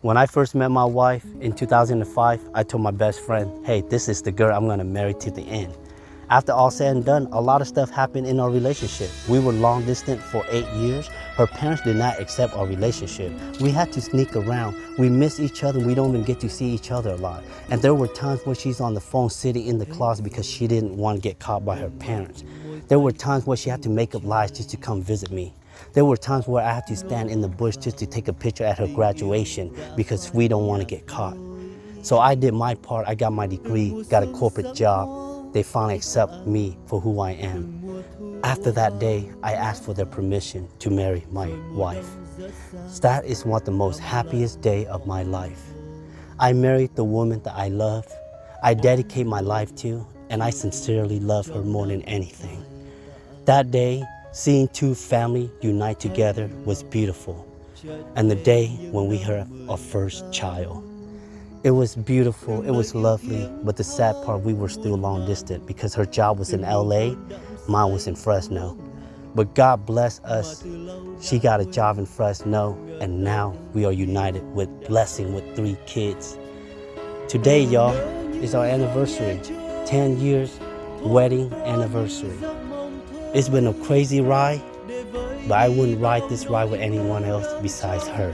When I first met my wife in 2005, I told my best friend, hey, this is the girl I'm gonna marry to the end. After all said and done, a lot of stuff happened in our relationship. We were long distance for 8 years. Her parents did not accept our relationship. We had to sneak around. We miss each other. We don't even get to see each other a lot. And there were times where she's on the phone sitting in the closet because she didn't want to get caught by her parents. There were times where she had to make up lies just to come visit me. There were times where I had to stand in the bush just to take a picture at her graduation because we don't want to get caught. So I did my part. I got my degree, got a corporate job. They finally accept me for who I am. After that day, I asked for their permission to marry my wife. That is one of the most happiest day of my life. I married the woman that I love, I dedicate my life to, and I sincerely love her more than anything. That day, seeing two families unite together was beautiful. And the day when we had our first child. It was beautiful, it was lovely, but the sad part, we were still long distance because her job was in LA, mine was in Fresno. But God bless us, she got a job in Fresno, and now we are united with blessing with 3 kids. Today, y'all, is our anniversary, 10 years wedding anniversary. It's been a crazy ride, but I wouldn't ride this ride with anyone else besides her.